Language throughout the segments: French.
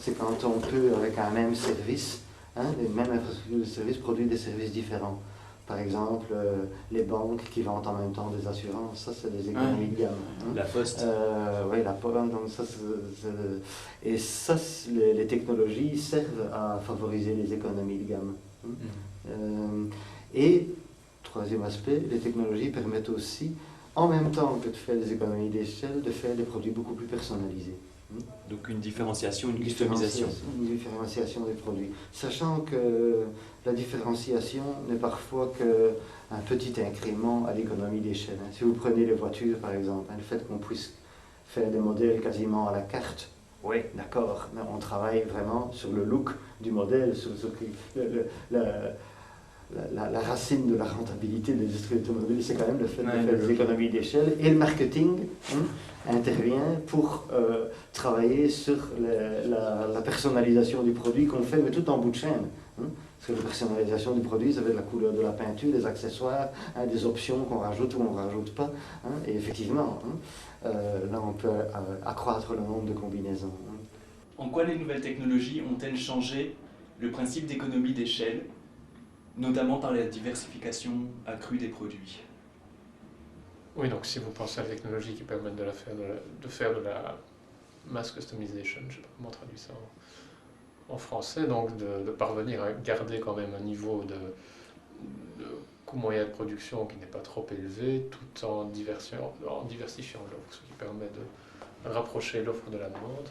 c'est quand on peut, avec un même service, les mêmes infrastructures de services, produire des services différents. Par exemple, les banques qui vendent en même temps des assurances, ça c'est des économies de gamme. La Poste. Oui, la Poste, donc ça et ça, les technologies servent à favoriser les économies de gamme. Et, troisième aspect, les technologies permettent aussi, en même temps que de faire des économies d'échelle, de faire des produits beaucoup plus personnalisés. Donc une différenciation, une customisation. Une différenciation des produits. Sachant que la différenciation n'est parfois qu'un petit incrément à l'économie d'échelle. Si vous prenez les voitures par exemple, le fait qu'on puisse faire des modèles quasiment à la carte, oui, d'accord, mais on travaille vraiment sur le look du modèle, sur la racine de la rentabilité de l'industrie automobile, c'est quand même le fait de faire des économies d'échelle. Et le marketing intervient pour travailler sur la personnalisation du produit qu'on fait, mais tout en bout de chaîne. Parce que la personnalisation du produit, ça va être la couleur de la peinture, des accessoires, des options qu'on rajoute ou on ne rajoute pas. Et effectivement, là on peut accroître le nombre de combinaisons. En quoi les nouvelles technologies ont-elles changé le principe d'économie d'échelle, notamment par la diversification accrue des produits? Oui, donc si vous pensez à la technologie qui permet de faire de la mass customization, je ne sais pas comment on traduit ça en français, donc de parvenir à garder quand même un niveau de coût moyen de production qui n'est pas trop élevé, tout en diversifiant l'offre, ce qui permet de rapprocher l'offre de la demande,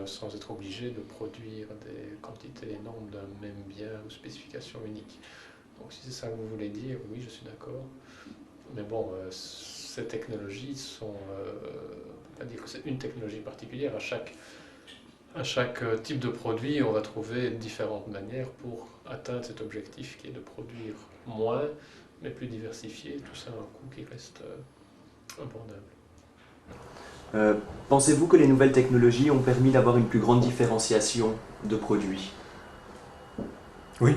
sans être obligé de produire des quantités énormes d'un même bien ou spécification unique. Donc si c'est ça que vous voulez dire, oui, je suis d'accord. Mais bon, ces technologies sont, on ne peut pas dire que c'est une technologie particulière. À chaque type de produit, on va trouver différentes manières pour atteindre cet objectif qui est de produire moins, mais plus diversifié, tout ça à un coût qui reste abordable. Pensez-vous que les nouvelles technologies ont permis d'avoir une plus grande différenciation de produits? Oui.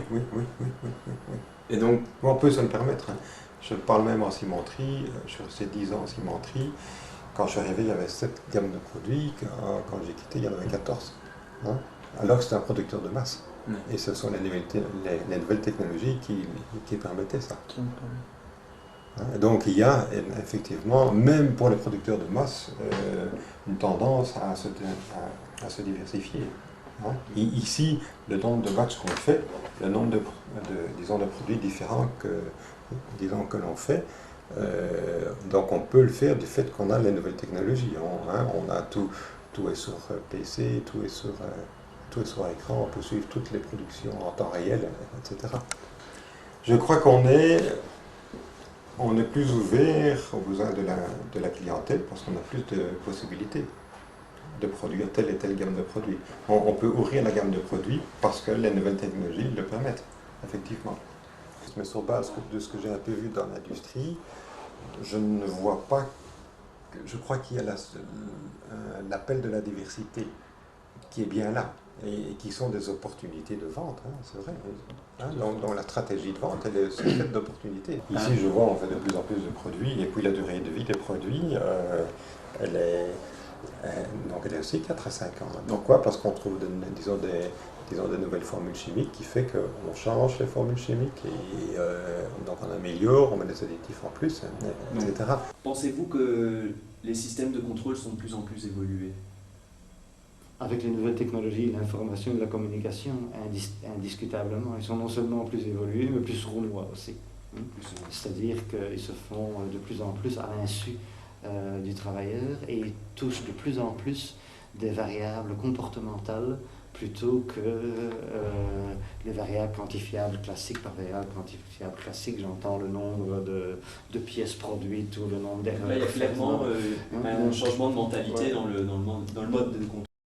Et donc, on peut se le permettre. Je parle même en cimenterie, je suis resté 10 ans en cimenterie. Quand je suis arrivé, il y avait 7 gammes de produits, quand j'ai quitté, il y en avait 14. Alors que c'était un producteur de masse. Et ce sont les nouvelles technologies qui permettaient ça. Donc il y a effectivement, même pour les producteurs de masse, une tendance à se diversifier. Ici, le nombre de batchs qu'on fait, le nombre de produits différents que l'on fait, donc on peut le faire du fait qu'on a les nouvelles technologies. On a tout est sur PC, tout est sur écran, on peut suivre toutes les productions en temps réel, etc. Je crois qu'on est plus ouvert aux besoins de la clientèle parce qu'on a plus de possibilités de produire telle et telle gamme de produits. On peut ouvrir la gamme de produits parce que les nouvelles technologies le permettent, effectivement. Mais sur base de ce que j'ai un peu vu dans l'industrie, je ne vois pas, je crois qu'il y a l'appel de la diversité qui est bien là et qui sont des opportunités de vente, c'est vrai. Donc la stratégie de vente, elle est faite d'opportunités. Ici, je vois, on fait de plus en plus de produits et puis la durée de vie des produits, elle est aussi 4 à 5 ans. Donc quoi? Parce qu'on trouve, disons, des nouvelles formules chimiques qui fait qu'on change les formules chimiques et donc on améliore, on met des additifs en plus, etc. Pensez-vous que les systèmes de contrôle sont de plus en plus évolués? Avec les nouvelles technologies, l'information et la communication, indiscutablement, ils sont non seulement plus évolués, mais plus sournois aussi. C'est-à-dire qu'ils se font de plus en plus à l'insu du travailleur et ils touchent de plus en plus des variables comportementales plutôt que les variables quantifiables classiques. Par variables quantifiables classiques, j'entends le nombre de pièces produites ou le nombre d'erreurs. Il y a clairement un changement de mentalité dans le mode de contrôle.